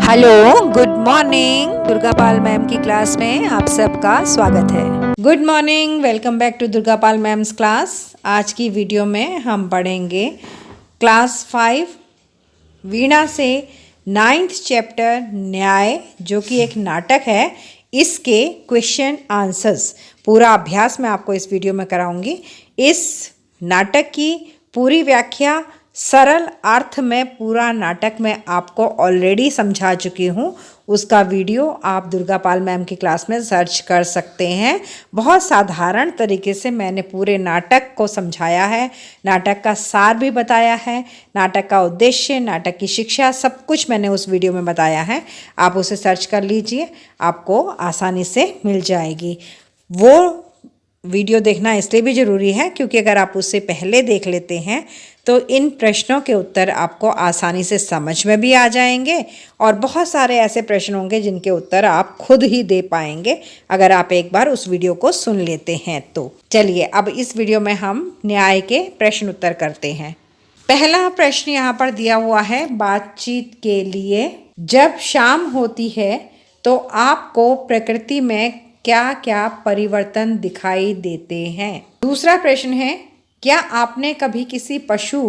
Hello, good morning. Durga Pal ma'am की class में आप सबका स्वागत है। Good morning, welcome back to Durga Pal ma'am's class. आज की वीडियो में हम पढ़ेंगे क्लास 5 वीणा से 9th चैप्टर न्याय, जो कि एक नाटक है। इसके क्वेश्चन आंसर्स पूरा अभ्यास मैं आपको इस वीडियो में कराऊंगी। इस नाटक की पूरी व्याख्या सरल अर्थ में पूरा नाटक मैं आपको ऑलरेडी समझा चुकी हूँ। उसका वीडियो आप दुर्गा पाल मैम की क्लास में सर्च कर सकते हैं। बहुत साधारण तरीके से मैंने पूरे नाटक को समझाया है, नाटक का सार भी बताया है, नाटक का उद्देश्य, नाटक की शिक्षा, सब कुछ मैंने उस वीडियो में बताया है। आप उसे सर्च कर लीजिए, आपको आसानी से मिल जाएगी। वो वीडियो देखना इसलिए भी ज़रूरी है क्योंकि अगर आप उससे पहले देख लेते हैं तो इन प्रश्नों के उत्तर आपको आसानी से समझ में भी आ जाएंगे और बहुत सारे ऐसे प्रश्न होंगे जिनके उत्तर आप खुद ही दे पाएंगे अगर आप एक बार उस वीडियो को सुन लेते हैं तो। चलिए अब इस वीडियो में हम न्याय के प्रश्न उत्तर करते हैं। पहला प्रश्न यहाँ पर दिया हुआ है बातचीत के लिए। जब शाम होती है तो आपको प्रकृति में क्या क्या परिवर्तन दिखाई देते हैं? दूसरा प्रश्न है, क्या आपने कभी किसी पशु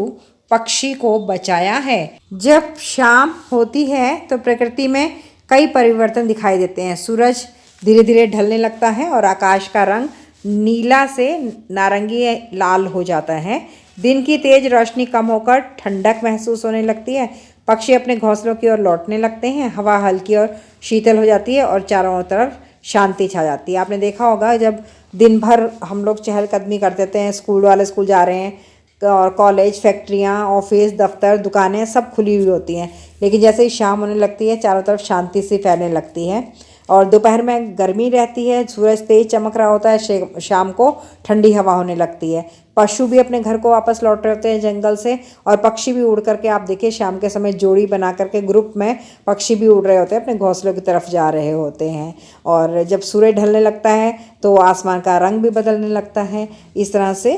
पक्षी को बचाया है? जब शाम होती है तो प्रकृति में कई परिवर्तन दिखाई देते हैं। सूरज धीरे धीरे ढलने लगता है और आकाश का रंग नीला से नारंगी लाल हो जाता है। दिन की तेज रोशनी कम होकर ठंडक महसूस होने लगती है। पक्षी अपने घोंसलों की ओर लौटने लगते हैं। हवा हल्की और शीतल हो जाती है और चारों तरफ शांति छा जाती है। आपने देखा होगा जब दिन भर हम लोग चहलकदमी करते हैं, स्कूल वाले स्कूल जा रहे हैं और कॉलेज, फैक्ट्रियाँ, ऑफिस, दफ्तर, दुकानें सब खुली हुई होती हैं, लेकिन जैसे ही शाम होने लगती है चारों तरफ शांति सी फैलने लगती है। और दोपहर में गर्मी रहती है, सूरज तेज चमक रहा होता है, शाम को ठंडी हवा होने लगती है। पशु भी अपने घर को वापस लौट रहे होते हैं जंगल से, और पक्षी भी उड़ करके, आप देखिए शाम के समय जोड़ी बना करके ग्रुप में पक्षी भी उड़ रहे होते हैं, अपने घोंसलों की तरफ जा रहे होते हैं। और जब सूरज ढलने लगता है तो आसमान का रंग भी बदलने लगता है। इस तरह से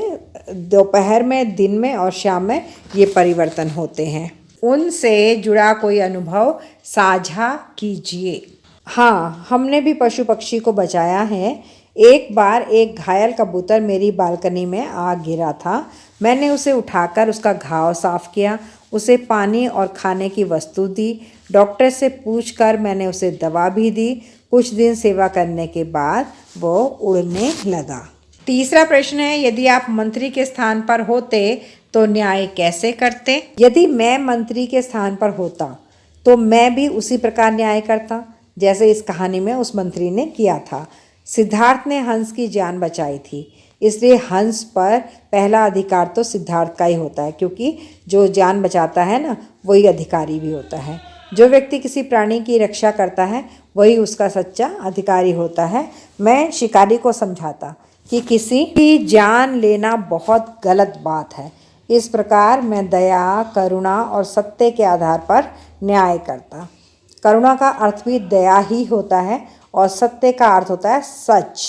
दोपहर में, दिन में और शाम में ये परिवर्तन होते हैं। उनसे जुड़ा कोई अनुभव साझा कीजिए। हाँ, हमने भी पशु पक्षी को बचाया है। एक बार एक घायल कबूतर मेरी बालकनी में आ गिरा था। मैंने उसे उठाकर उसका घाव साफ किया, उसे पानी और खाने की वस्तु दी। डॉक्टर से पूछकर मैंने उसे दवा भी दी। कुछ दिन सेवा करने के बाद वो उड़ने लगा। तीसरा प्रश्न है, यदि आप मंत्री के स्थान पर होते तो न्याय कैसे करते? यदि मैं मंत्री के स्थान पर होता तो मैं भी उसी प्रकार न्याय करता जैसे इस कहानी में उस मंत्री ने किया था। सिद्धार्थ ने हंस की जान बचाई थी, इसलिए हंस पर पहला अधिकार तो सिद्धार्थ का ही होता है, क्योंकि जो जान बचाता है ना, वही अधिकारी भी होता है। जो व्यक्ति किसी प्राणी की रक्षा करता है वही उसका सच्चा अधिकारी होता है। मैं शिकारी को समझाता कि किसी की जान लेना बहुत गलत बात है। इस प्रकार मैं दया, करुणा और सत्य के आधार पर न्याय करता। करुणा का अर्थ भी दया ही होता है और सत्य का अर्थ होता है सच।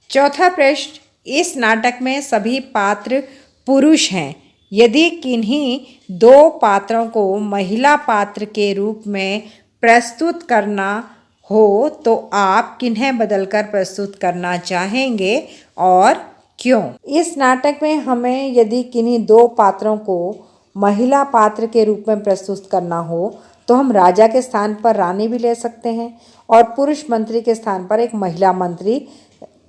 चौथा प्रश्न, इस नाटक में सभी पात्र पुरुष हैं। यदि किन्हीं दो पात्रों को महिला पात्र के रूप में प्रस्तुत करना हो तो आप किन्हें बदलकर प्रस्तुत करना चाहेंगे और क्यों? इस नाटक में हमें यदि किन्हीं दो पात्रों को महिला पात्र के रूप में प्रस्तुत करना हो तो हम राजा के स्थान पर रानी भी ले सकते हैं और पुरुष मंत्री के स्थान पर एक महिला मंत्री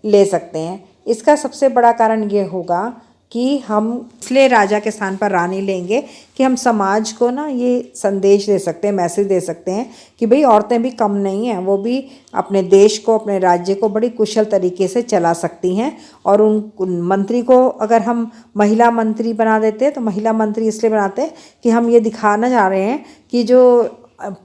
ले सकते हैं। इसका सबसे बड़ा कारण ये होगा कि हम इसलिए राजा के स्थान पर रानी लेंगे कि हम समाज को ना ये संदेश दे सकते हैं, मैसेज दे सकते हैं कि भाई औरतें भी कम नहीं हैं, वो भी अपने देश को, अपने राज्य को बड़ी कुशल तरीके से चला सकती हैं। और उन मंत्री को अगर हम महिला मंत्री बना देते हैं तो महिला मंत्री इसलिए बनाते हैं कि हम ये दिखाना चाह रहे हैं कि जो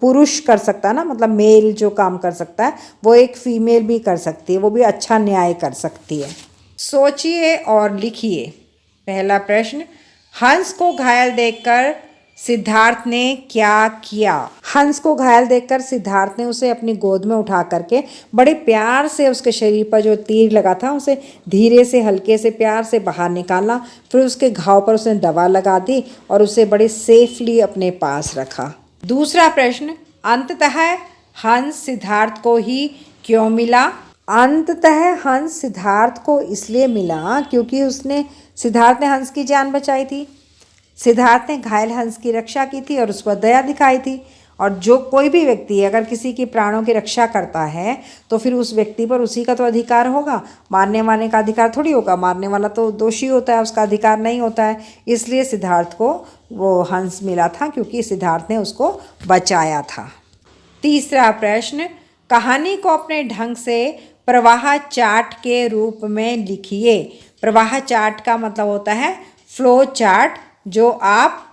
पुरुष कर सकता है ना, मतलब मेल जो काम कर सकता है वो एक फीमेल भी कर सकती है, वो भी अच्छा न्याय कर सकती है। सोचिए और लिखिए। पहला प्रश्न, हंस को घायल देखकर सिद्धार्थ ने क्या किया? हंस को घायल देखकर सिद्धार्थ ने उसे अपनी गोद में उठा करके बड़े प्यार से उसके शरीर पर जो तीर लगा था उसे धीरे से, हल्के से, प्यार से बाहर निकाला। फिर उसके घाव पर उसने दवा लगा दी और उसे बड़े सेफली अपने पास रखा। दूसरा प्रश्न, अंततः हंस सिद्धार्थ को ही क्यों मिला? अंततः हंस सिद्धार्थ को इसलिए मिला क्योंकि सिद्धार्थ ने हंस की जान बचाई थी। सिद्धार्थ ने घायल हंस की रक्षा की थी और उस पर दया दिखाई थी। और जो कोई भी व्यक्ति अगर किसी की प्राणों की रक्षा करता है तो फिर उस व्यक्ति पर उसी का तो अधिकार होगा, मारने वाले का अधिकार थोड़ी होगा। मारने वाला तो दोषी होता है, उसका अधिकार नहीं होता है। इसलिए सिद्धार्थ को वो हंस मिला था क्योंकि सिद्धार्थ ने उसको बचाया था। तीसरा प्रश्न, कहानी को अपने ढंग से प्रवाह चार्ट के रूप में लिखिए। प्रवाह चार्ट का मतलब होता है फ्लो चार्ट, जो आप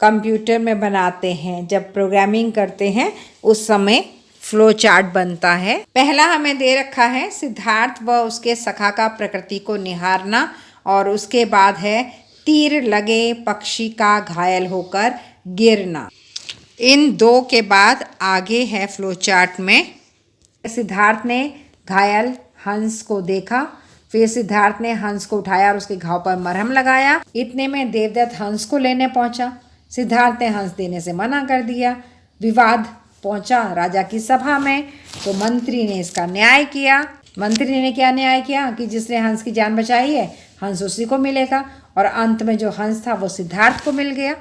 कंप्यूटर में बनाते हैं, जब प्रोग्रामिंग करते हैं उस समय फ्लो चार्ट बनता है। पहला हमें दे रखा है सिद्धार्थ व उसके सखा का प्रकृति को निहारना, और उसके बाद है तीर लगे पक्षी का घायल होकर गिरना। इन दो के बाद आगे है फ्लो चार्ट में, सिद्धार्थ ने घायल हंस को देखा, फिर सिद्धार्थ ने हंस को उठाया और उसके घाव पर मरहम लगाया। इतने में देवदत्त हंस को लेने पहुंचा। सिद्धार्थ ने हंस देने से मना कर दिया। विवाद पहुंचा राजा की सभा में, तो मंत्री ने इसका न्याय किया। मंत्री ने क्या न्याय किया कि जिसने हंस की जान बचाई है हंस उसी को मिलेगा, और अंत में जो हंस था वो सिद्धार्थ को मिल गया।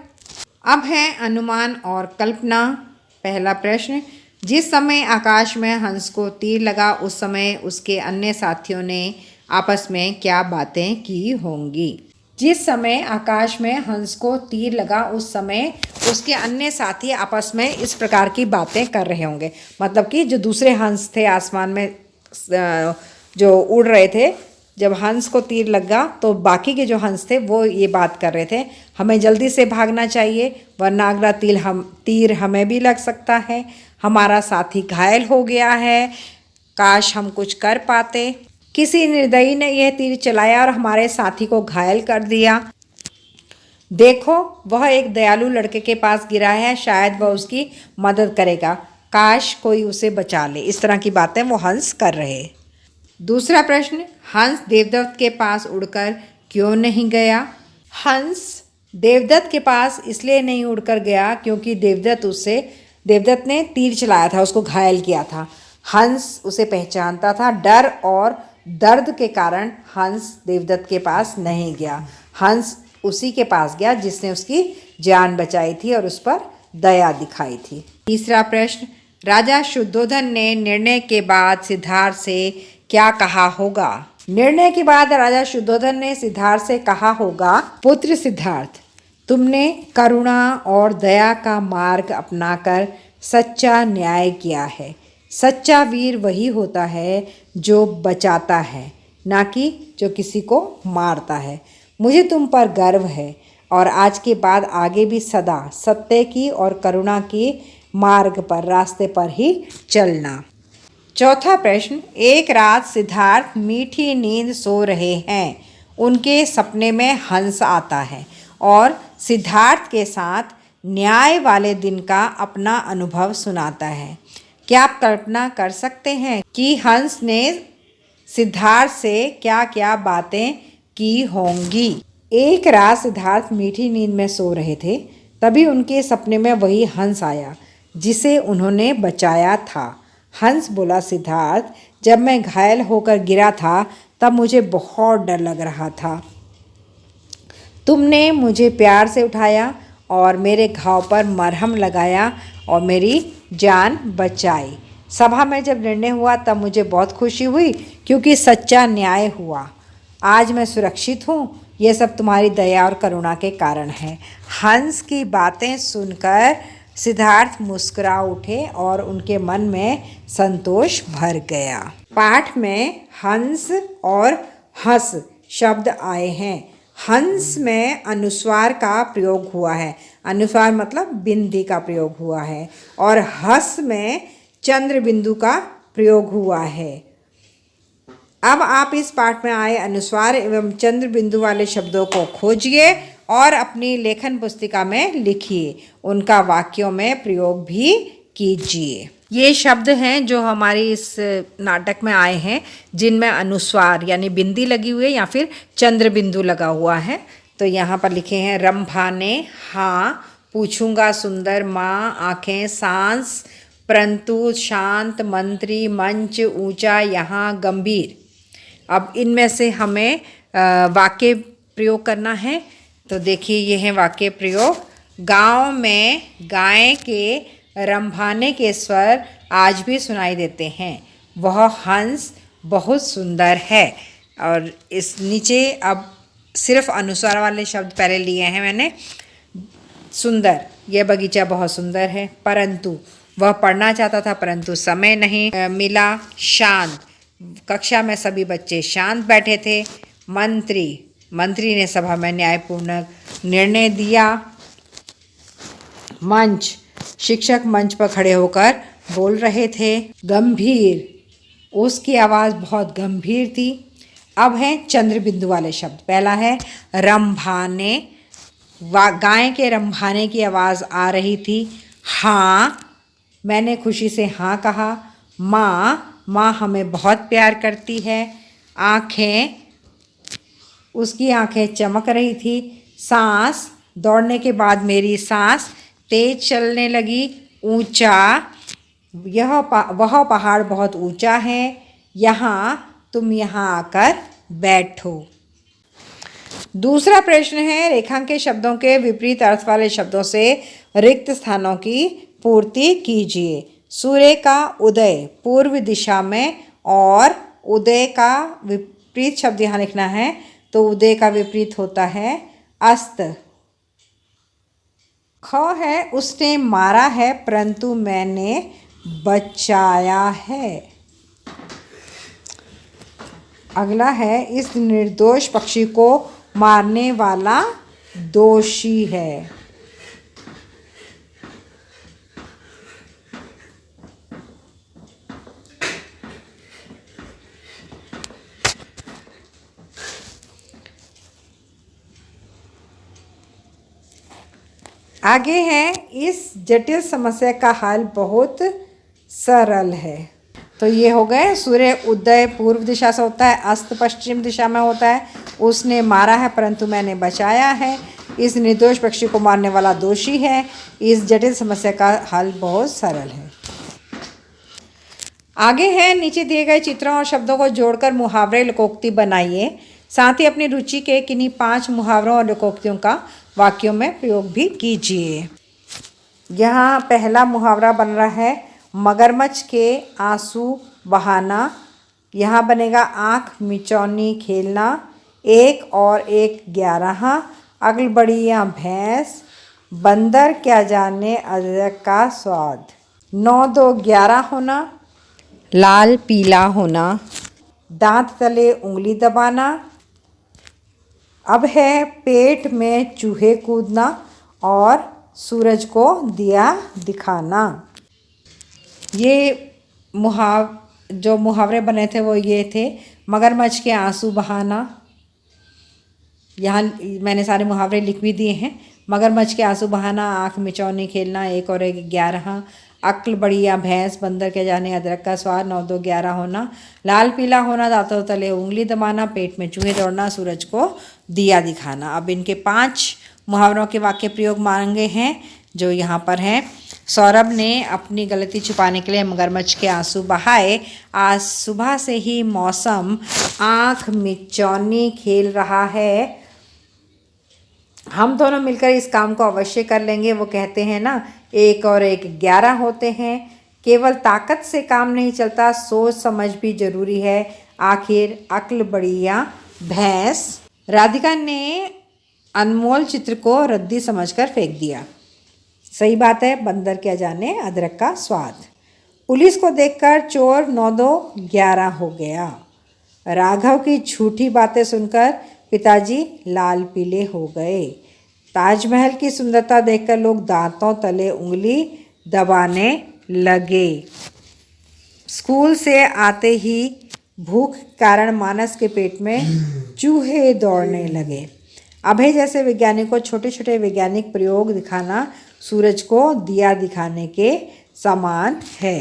अब है अनुमान और कल्पना। पहला प्रश्न, जिस समय आकाश में हंस को तीर लगा उस समय उसके अन्य साथियों ने आपस में क्या बातें की होंगी? जिस समय आकाश में हंस को तीर लगा उस समय उसके अन्य साथी आपस में इस प्रकार की बातें कर रहे होंगे। मतलब कि जो दूसरे हंस थे आसमान में जो उड़ रहे थे, जब हंस को तीर लगा तो बाकी के जो हंस थे वो ये बात कर रहे थे, हमें जल्दी से भागना चाहिए वरना अगला तीर हमें भी लग सकता है। हमारा साथी घायल हो गया है, काश हम कुछ कर पाते। किसी निर्दयी ने यह तीर चलाया और हमारे साथी को घायल कर दिया। देखो वह एक दयालु लड़के के पास गिरा है, शायद वह उसकी मदद करेगा, काश कोई उसे बचा ले। इस तरह की बातें वो हंस कर रहे। दूसरा प्रश्न, हंस देवदत्त के पास उड़कर क्यों नहीं गया? हंस देवदत्त के पास इसलिए नहीं उड़कर गया क्योंकि देवदत्त ने तीर चलाया था, उसको घायल किया था। हंस उसे पहचानता था। डर और दर्द के कारण हंस देवदत्त के पास नहीं गया। हंस उसी के पास गया जिसने उसकी जान बचाई थी और उस पर दया दिखाई थी। तीसरा प्रश्न, राजा शुद्धोधन ने निर्णय के बाद सिद्धार्थ से क्या कहा होगा? निर्णय के बाद राजा शुद्धोधन ने सिद्धार्थ से कहा होगा, पुत्र सिद्धार्थ, तुमने करुणा और दया का मार्ग अपनाकर सच्चा न्याय किया है। सच्चा वीर वही होता है जो बचाता है, ना कि जो किसी को मारता है। मुझे तुम पर गर्व है और आज के बाद आगे भी सदा सत्य की और करुणा के मार्ग पर, रास्ते पर ही चलना। चौथा प्रश्न, एक रात सिद्धार्थ मीठी नींद सो रहे हैं। उनके सपने में हंस आता है और सिद्धार्थ के साथ न्याय वाले दिन का अपना अनुभव सुनाता है। क्या आप कल्पना कर सकते हैं कि हंस ने सिद्धार्थ से क्या क्या बातें की होंगी? एक रात सिद्धार्थ मीठी नींद में सो रहे थे, तभी उनके सपने में वही हंस आया जिसे उन्होंने बचाया था। हंस बोला, सिद्धार्थ, जब मैं घायल होकर गिरा था तब मुझे बहुत डर लग रहा था। तुमने मुझे प्यार से उठाया और मेरे घाव पर मरहम लगाया और मेरी जान बचाई। सभा में जब निर्णय हुआ तब मुझे बहुत खुशी हुई क्योंकि सच्चा न्याय हुआ। आज मैं सुरक्षित हूँ, ये सब तुम्हारी दया और करुणा के कारण है। हंस की बातें सुनकर सिद्धार्थ मुस्कुरा उठे और उनके मन में संतोष भर गया। पाठ में हंस और हंस शब्द आए हैं। हंस में अनुस्वार का प्रयोग हुआ है, अनुस्वार मतलब बिंदी का प्रयोग हुआ है, और हंस में चंद्र बिंदु का प्रयोग हुआ है। अब आप इस पाठ में आए अनुस्वार एवं चंद्र बिंदु वाले शब्दों को खोजिए और अपनी लेखन पुस्तिका में लिखिए, उनका वाक्यों में प्रयोग भी कीजिए। ये शब्द हैं जो हमारी इस नाटक में आए हैं जिनमें अनुस्वार यानी बिंदी लगी हुई है या फिर चंद्र बिंदु लगा हुआ है। तो यहाँ पर लिखे हैं, रंभा ने हाँ पूछूंगा सुंदर माँ, आंखें सांस, परंतु शांत, मंत्री, मंच, ऊंचा, यहाँ गंभीर। अब इनमें से हमें वाक्य प्रयोग करना है। तो देखिए ये है वाक्य प्रयोग। गांव में गाय के रंभाने के स्वर आज भी सुनाई देते हैं। वह हंस बहुत सुंदर है। और इस नीचे अब सिर्फ अनुस्वार वाले शब्द पहले लिए हैं मैंने। सुंदर, यह बगीचा बहुत सुंदर है। परंतु, वह पढ़ना चाहता था परंतु समय नहीं मिला। शांत, कक्षा में सभी बच्चे शांत बैठे थे। मंत्री, मंत्री ने सभा में न्यायपूर्ण निर्णय दिया। मंच, शिक्षक मंच पर खड़े होकर बोल रहे थे। गंभीर, उसकी आवाज़ बहुत गंभीर थी। अब है चंद्र बिंदु वाले शब्द। पहला है रंभाने, गाय के रंभाने की आवाज़ आ रही थी। हाँ, मैंने खुशी से हाँ कहा। माँ, माँ हमें बहुत प्यार करती है। आँखें, उसकी आँखें चमक रही थी। सांस, दौड़ने के बाद मेरी सांस तेज चलने लगी। ऊंचा, वह पहाड़ बहुत ऊंचा है। यहाँ, तुम यहाँ आकर बैठो। दूसरा प्रश्न है रेखांकित शब्दों के विपरीत अर्थ वाले शब्दों से रिक्त स्थानों की पूर्ति कीजिए। सूर्य का उदय पूर्व दिशा में, और उदय का विपरीत शब्द यहाँ लिखना है। तो उदय का विपरीत होता है अस्त। ख है उसने मारा है परंतु मैंने बचाया है। अगला है इस निर्दोष पक्षी को मारने वाला दोषी है। आगे है इस जटिल समस्या का हल बहुत सरल है। तो ये हो गए। सूर्य उदय पूर्व दिशा से होता है, अस्त पश्चिम दिशा में होता है। उसने मारा है परंतु मैंने बचाया है। इस निर्दोष पक्षी को मारने वाला दोषी है। इस जटिल समस्या का हल बहुत सरल है। आगे है नीचे दिए गए चित्रों और शब्दों को जोड़कर मुहावरे लोकोक्ति बनाइए। साथ ही अपनी रुचि के किन्हीं 5 मुहावरों और लोकोक्तियों का वाक्यों में प्रयोग भी कीजिए। यहाँ पहला मुहावरा बन रहा है मगरमच्छ के आंसू बहाना। यहाँ बनेगा आँख मिचौनी खेलना। 1 और 1 11। अगल बढ़िया भैंस। बंदर क्या जाने अदरक का स्वाद। 9 2 11 होना। लाल पीला होना। दांत तले उंगली दबाना। अब है पेट में चूहे कूदना और सूरज को दिया दिखाना। ये जो मुहावरे बने थे वो ये थे। मगरमच्छ के आंसू बहाना, यहाँ मैंने सारे मुहावरे लिख भी दिए हैं। मगरमच्छ के आंसू बहाना, आँख मिचौनी खेलना, 1 और 1 11। अक्ल बढ़िया भैंस, बंदर के जाने अदरक का स्वाद, 9 2 11 होना। लाल पीला होना, दांतों तले उंगली दबाना, पेट में चूहे दौड़ना, सूरज को दिया दिखाना। अब इनके 5 मुहावरों के वाक्य प्रयोग मांगे हैं जो यहाँ पर हैं। सौरभ ने अपनी गलती छुपाने के लिए मगरमच्छ के आंसू बहाए। आज सुबह से ही मौसम आँख मिचौनी खेल रहा है। हम दोनों मिलकर इस काम को अवश्य कर लेंगे। वो कहते हैं ना 1 और 1 11 होते हैं। केवल ताकत से काम नहीं चलता, सोच समझ भी जरूरी है। आखिर अक्ल बढ़िया भैंस। राधिका ने अनमोल चित्र को रद्दी समझकर फेंक दिया। सही बात है, बंदर क्या जाने अदरक का स्वाद। पुलिस को देखकर चोर 9 2 11 हो गया। राघव की झूठी बातें सुनकर पिताजी लाल पीले हो गए। ताजमहल की सुंदरता देखकर लोग दांतों तले उंगली दबाने लगे। स्कूल से आते ही भूख के कारण मानस के पेट में चूहे दौड़ने लगे। अभय जैसे वैज्ञानिक को छोटे छोटे वैज्ञानिक प्रयोग दिखाना सूरज को दिया दिखाने के समान है।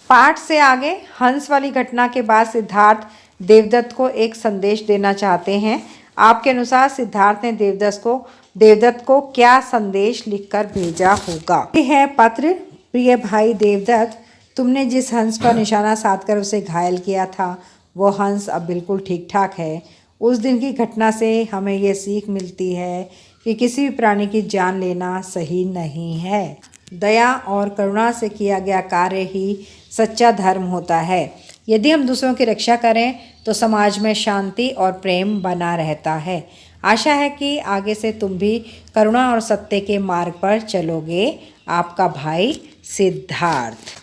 पाठ से आगे हंस वाली घटना के बाद सिद्धार्थ देवदत्त को एक संदेश देना चाहते हैं। आपके अनुसार सिद्धार्थ ने देवदत्त को देवदत्त को क्या संदेश लिखकर भेजा होगा। ये है पत्र। प्रिय भाई देवदत्त, तुमने जिस हंस पर निशाना साधकर उसे घायल किया था वो हंस अब बिल्कुल ठीक ठाक है। उस दिन की घटना से हमें ये सीख मिलती है कि किसी भी प्राणी की जान लेना सही नहीं है। दया और करुणा से किया गया कार्य ही सच्चा धर्म होता है। यदि हम दूसरों की रक्षा करें तो समाज में शांति और प्रेम बना रहता है। आशा है कि आगे से तुम भी करुणा और सत्य के मार्ग पर चलोगे। आपका भाई सिद्धार्थ।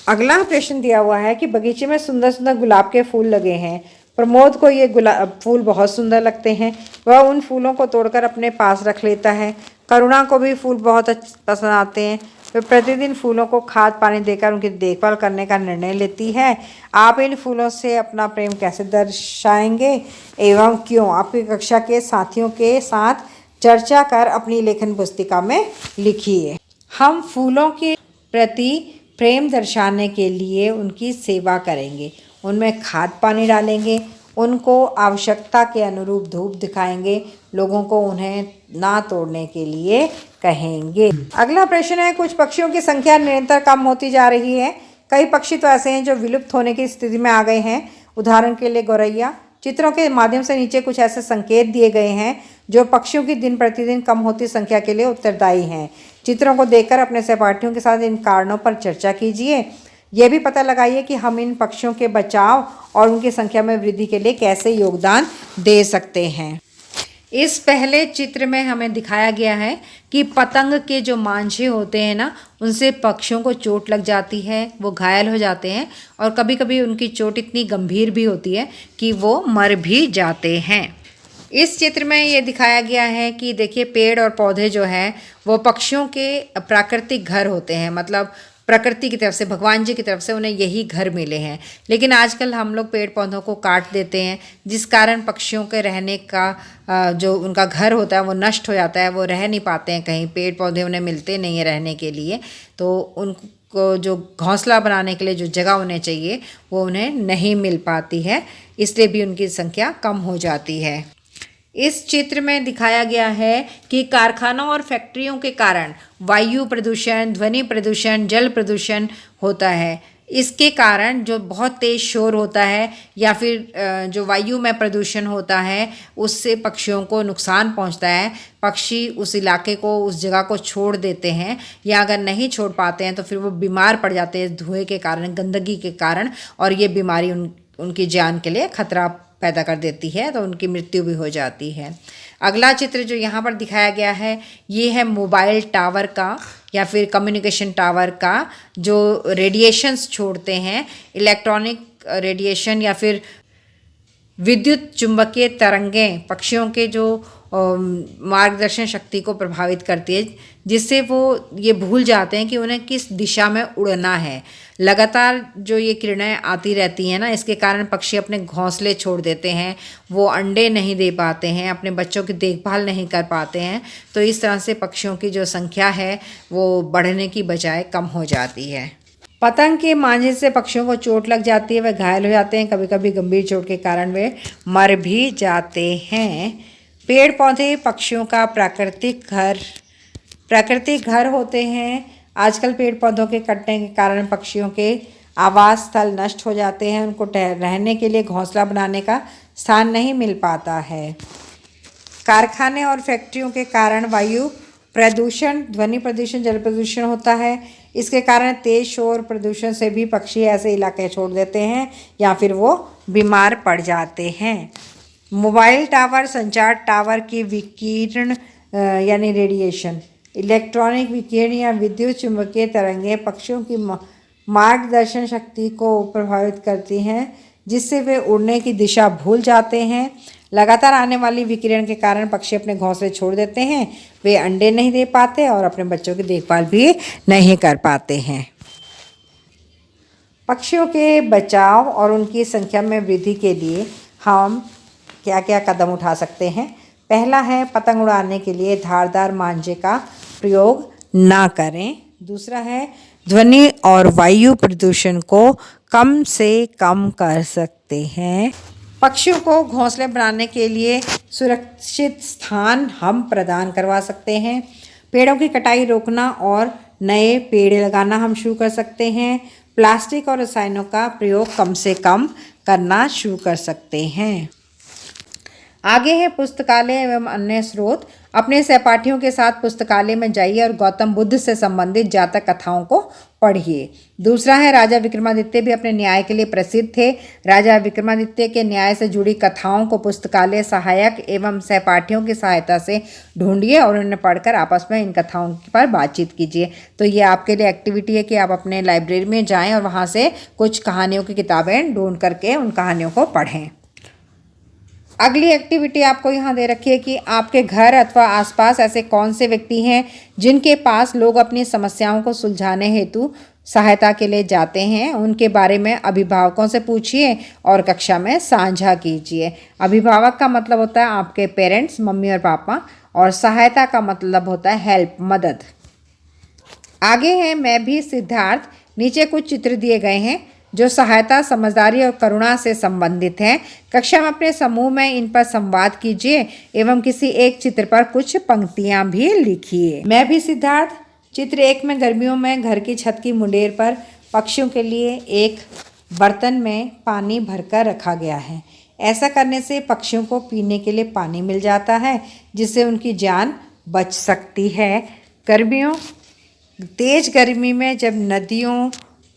अगला प्रश्न दिया हुआ है कि बगीचे में सुंदर सुंदर गुलाब के फूल लगे हैं। प्रमोद को ये गुलाब फूल बहुत सुंदर लगते हैं। वह उन फूलों को तोड़कर अपने पास रख लेता है। करुणा को भी फूल बहुत पसंद आते हैं। वह प्रतिदिन फूलों को खाद पानी देकर उनकी देखभाल करने का निर्णय लेती है। आप इन फूलों से अपना प्रेम कैसे दर्शाएंगे एवं क्यों? आपकी कक्षा के साथियों के साथ चर्चा कर अपनी लेखन पुस्तिका में लिखिए। हम फूलों के प्रति प्रेम दर्शाने के लिए उनकी सेवा करेंगे, उनमें खाद पानी डालेंगे, उनको आवश्यकता के अनुरूप धूप दिखाएंगे, लोगों को उन्हें ना तोड़ने के लिए कहेंगे। अगला प्रश्न है, कुछ पक्षियों की संख्या निरंतर कम होती जा रही है। कई पक्षी तो ऐसे हैं जो विलुप्त होने की स्थिति में आ गए हैं। उदाहरण के लिए गौरैया। चित्रों के माध्यम से नीचे कुछ ऐसे संकेत दिए गए हैं जो पक्षियों की दिन प्रतिदिन कम होती संख्या के लिए उत्तरदायी हैं। चित्रों को देखकर अपने सहपाठियों के साथ इन कारणों पर चर्चा कीजिए। यह भी पता लगाइए कि हम इन पक्षियों के बचाव और उनकी संख्या में वृद्धि के लिए कैसे योगदान दे सकते हैं। इस पहले चित्र में हमें दिखाया गया है कि पतंग के जो मांझे होते हैं ना, उनसे पक्षियों को चोट लग जाती है, वो घायल हो जाते हैं और कभी कभी उनकी चोट इतनी गंभीर भी होती है कि वो मर भी जाते हैं। इस चित्र में ये दिखाया गया है कि देखिए, पेड़ और पौधे जो हैं वो पक्षियों के प्राकृतिक घर होते हैं। मतलब प्रकृति की तरफ से, भगवान जी की तरफ से उन्हें यही घर मिले हैं। लेकिन आजकल हम लोग पेड़ पौधों को काट देते हैं, जिस कारण पक्षियों के रहने का जो उनका घर होता है वो नष्ट हो जाता है। वो रह नहीं पाते हैं कहीं, पेड़ पौधे उन्हें मिलते नहीं हैं रहने के लिए। तो उनको जो घोंसला बनाने के लिए जो जगह उन्हें चाहिए वो उन्हें नहीं मिल पाती है, इसलिए भी उनकी संख्या कम हो जाती है। इस चित्र में दिखाया गया है कि कारखानों और फैक्ट्रियों के कारण वायु प्रदूषण, ध्वनि प्रदूषण, जल प्रदूषण होता है। इसके कारण जो बहुत तेज़ शोर होता है या फिर जो वायु में प्रदूषण होता है, उससे पक्षियों को नुकसान पहुंचता है। पक्षी उस इलाके को, उस जगह को छोड़ देते हैं, या अगर नहीं छोड़ पाते हैं तो फिर वो बीमार पड़ जाते हैं धुएं के कारण, गंदगी के कारण, और ये बीमारी उनकी जान के लिए खतरा पैदा कर देती है, तो उनकी मृत्यु भी हो जाती है। अगला चित्र जो यहाँ पर दिखाया गया है ये है मोबाइल टावर का या फिर कम्युनिकेशन टावर का, जो रेडिएशंस छोड़ते हैं, इलेक्ट्रॉनिक रेडिएशन या फिर विद्युत चुंबकीय तरंगें पक्षियों के जो मार्गदर्शन शक्ति को प्रभावित करती है, जिससे वो ये भूल जाते हैं कि उन्हें किस दिशा में उड़ना है। लगातार जो ये किरणें आती रहती हैं ना, इसके कारण पक्षी अपने घोंसले छोड़ देते हैं, वो अंडे नहीं दे पाते हैं, अपने बच्चों की देखभाल नहीं कर पाते हैं। तो इस तरह से पक्षियों की जो संख्या है वो बढ़ने की बजाय कम हो जाती है। पतंग के मांझे से पक्षियों को चोट लग जाती है, वे घायल हो जाते हैं, कभी कभी गंभीर चोट के कारण वे मर भी जाते हैं। पेड़ पौधे पक्षियों का प्राकृतिक घर होते हैं। आजकल पेड़ पौधों के कटने के कारण पक्षियों के आवास स्थल नष्ट हो जाते हैं, उनको रहने के लिए घोंसला बनाने का स्थान नहीं मिल पाता है। कारखाने और फैक्ट्रियों के कारण वायु प्रदूषण, ध्वनि प्रदूषण, जल प्रदूषण होता है। इसके कारण तेज शोर प्रदूषण से भी पक्षी ऐसे इलाके छोड़ देते हैं या फिर वो बीमार पड़ जाते हैं। मोबाइल टावर, संचार टावर की विकिरण यानी रेडिएशन, इलेक्ट्रॉनिक विकिरण या विद्युत चुंबकीय तरंगें पक्षियों की मार्गदर्शन शक्ति को प्रभावित करती हैं, जिससे वे उड़ने की दिशा भूल जाते हैं। लगातार आने वाली विकिरण के कारण पक्षी अपने घोंसले छोड़ देते हैं, वे अंडे नहीं दे पाते और अपने बच्चों की देखभाल भी नहीं कर पाते हैं। पक्षियों के बचाव और उनकी संख्या में वृद्धि के लिए हम क्या क्या कदम उठा सकते हैं? पहला है, पतंग उड़ाने के लिए धारदार मांझे का प्रयोग ना करें। दूसरा है, ध्वनि और वायु प्रदूषण को कम से कम कर सकते हैं। पक्षियों को घोंसले बनाने के लिए सुरक्षित स्थान हम प्रदान करवा सकते हैं। पेड़ों की कटाई रोकना और नए पेड़ लगाना हम शुरू कर सकते हैं। प्लास्टिक और रसायनों का प्रयोग कम से कम करना शुरू कर सकते हैं। आगे है पुस्तकालय एवं अन्य स्रोत। अपने सहपाठियों के साथ पुस्तकालय में जाइए और गौतम बुद्ध से संबंधित जातक कथाओं को पढ़िए। दूसरा है राजा विक्रमादित्य भी अपने न्याय के लिए प्रसिद्ध थे। राजा विक्रमादित्य के न्याय से जुड़ी कथाओं को पुस्तकालय सहायक एवं सहपाठियों की सहायता से ढूंढिए और उन्हें पढ़कर आपस में इन कथाओं पर बातचीत कीजिए। तो ये आपके लिए एक्टिविटी है कि आप अपने लाइब्रेरी में जाएँ और वहाँ से कुछ कहानियों की किताबें ढूंढ करके उन कहानियों को पढ़ें। अगली एक्टिविटी आपको यहाँ दे रखी है कि आपके घर अथवा आसपास ऐसे कौन से व्यक्ति हैं जिनके पास लोग अपनी समस्याओं को सुलझाने हेतु सहायता के लिए जाते हैं। उनके बारे में अभिभावकों से पूछिए और कक्षा में साझा कीजिए। अभिभावक का मतलब होता है आपके पेरेंट्स, मम्मी और पापा, और सहायता का मतलब होता है हेल्प, मदद। आगे है मैं भी सिद्धार्थ। नीचे कुछ चित्र दिए गए हैं जो सहायता, समझदारी और करुणा से संबंधित हैं। कक्षा में अपने समूह में इन पर संवाद कीजिए एवं किसी एक चित्र पर कुछ पंक्तियां भी लिखिए। मैं भी सिद्धार्थ। चित्र 1 में गर्मियों में घर की छत की मुंडेर पर पक्षियों के लिए एक बर्तन में पानी भरकर रखा गया है। ऐसा करने से पक्षियों को पीने के लिए पानी मिल जाता है जिससे उनकी जान बच सकती है। तेज गर्मी में जब नदियों,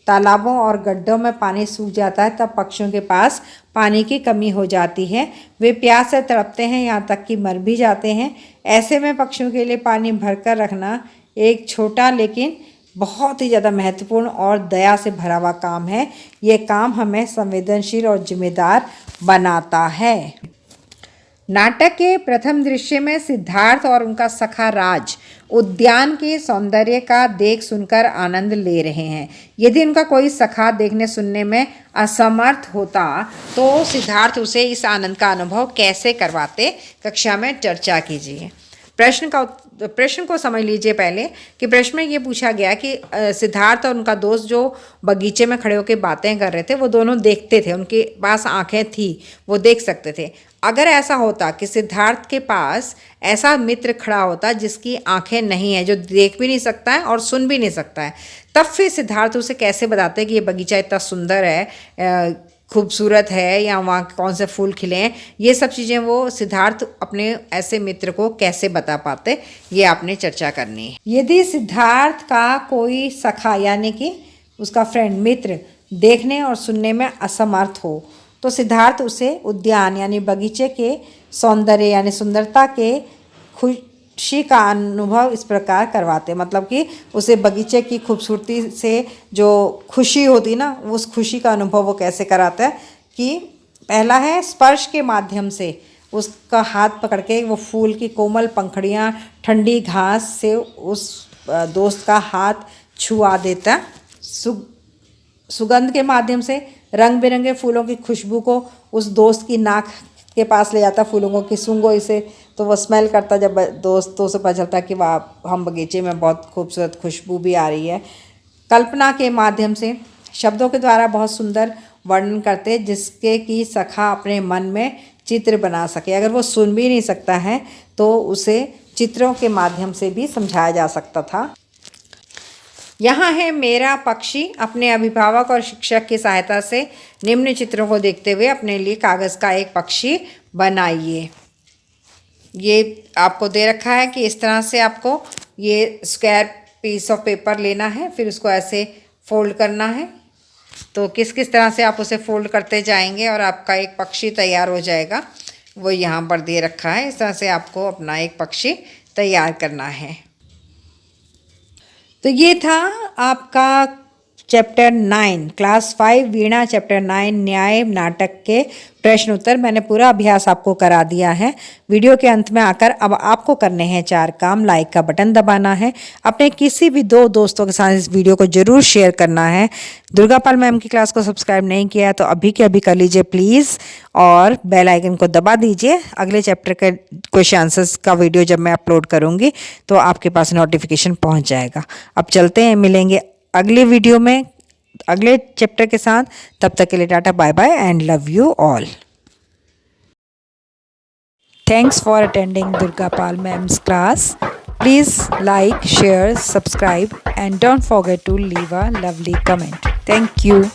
तालाबों और गड्ढों में पानी सूख जाता है तब पक्षियों के पास पानी की कमी हो जाती है। वे प्यास से तड़पते हैं, यहाँ तक कि मर भी जाते हैं। ऐसे में पक्षियों के लिए पानी भरकर रखना एक छोटा लेकिन बहुत ही ज़्यादा महत्वपूर्ण और दया से भरा हुआ काम है। ये काम हमें संवेदनशील और जिम्मेदार बनाता है। नाटक के प्रथम दृश्य में सिद्धार्थ और उनका सखा राज उद्यान के सौंदर्य का देख सुनकर आनंद ले रहे हैं। यदि उनका कोई सखा देखने सुनने में असमर्थ होता तो सिद्धार्थ उसे इस आनंद का अनुभव कैसे करवाते, कक्षा में चर्चा कीजिए। प्रश्न को समझ लीजिए पहले कि प्रश्न में ये पूछा गया कि सिद्धार्थ और उनका दोस्त जो बगीचे में खड़े होकर बातें कर रहे थे वो दोनों देखते थे, उनके पास आंखें थी, वो देख सकते थे। अगर ऐसा होता कि सिद्धार्थ के पास ऐसा मित्र खड़ा होता जिसकी आंखें नहीं है, जो देख भी नहीं सकता है और सुन भी नहीं सकता है, तब फिर सिद्धार्थ उसे कैसे बताते कि ये बगीचा इतना सुंदर है, खूबसूरत है, या वहाँ कौन से फूल खिले हैं। ये सब चीज़ें वो सिद्धार्थ अपने ऐसे मित्र को कैसे बता पाते, ये आपने चर्चा करनी है। यदि सिद्धार्थ का कोई सखा यानी कि उसका फ्रेंड, मित्र देखने और सुनने में असमर्थ हो तो सिद्धार्थ उसे उद्यान यानी बगीचे के सौंदर्य यानी सुंदरता के खुशी का अनुभव इस प्रकार करवाते, मतलब कि उसे बगीचे की खूबसूरती से जो खुशी होती ना, उस खुशी का अनुभव वो कैसे कराता है कि पहला है स्पर्श के माध्यम से उसका हाथ पकड़ के वो फूल की कोमल पंखड़ियाँ ठंडी घास से उस दोस्त का हाथ छुआ देता। सुगंध के माध्यम से रंग बिरंगे फूलों की खुशबू को उस दोस्त की नाक के पास ले जाता, फूलों को कि सूंघो इसे, तो वो स्मेल करता। जब दोस्तों से पता चलता कि वाह हम बगीचे में बहुत खूबसूरत खुशबू भी आ रही है। कल्पना के माध्यम से शब्दों के द्वारा बहुत सुंदर वर्णन करते जिसके कि सखा अपने मन में चित्र बना सके। अगर वो सुन भी नहीं सकता है तो उसे चित्रों के माध्यम से भी समझाया जा सकता था। यहाँ है मेरा पक्षी। अपने अभिभावक और शिक्षक की सहायता से निम्न चित्रों को देखते हुए अपने लिए कागज़ का एक पक्षी बनाइए। ये आपको दे रखा है कि इस तरह से आपको ये स्क्वायर पीस ऑफ पेपर लेना है, फिर उसको ऐसे फोल्ड करना है। तो किस किस तरह से आप उसे फोल्ड करते जाएंगे और आपका एक पक्षी तैयार हो जाएगा, वो यहाँ पर दे रखा है। इस तरह से आपको अपना एक पक्षी तैयार करना है। तो ये था आपका चैप्टर 9 क्लास 5 वीणा चैप्टर 9 न्याय नाटक के प्रश्न उत्तर। मैंने पूरा अभ्यास आपको करा दिया है। वीडियो के अंत में आकर अब आपको करने हैं 4 काम। लाइक का बटन दबाना है, अपने किसी भी 2 दोस्तों के साथ इस वीडियो को ज़रूर शेयर करना है। दुर्गा पाल मैम की क्लास को सब्सक्राइब नहीं किया है तो अभी के अभी कर लीजिए प्लीज़, और बेल आइकन को दबा दीजिए। अगले चैप्टर के क्वेश्चन आंसर्स का वीडियो जब मैं अपलोड करूँगी तो आपके पास नोटिफिकेशन पहुँच जाएगा। अब चलते हैं, मिलेंगे अगले वीडियो में अगले चैप्टर के साथ। तब तक के लिए tata, bye bye and love you all. Thanks for attending Durga Pal Ma'am's class. Please like, share, subscribe and don't forget to leave a lovely comment. Thank you.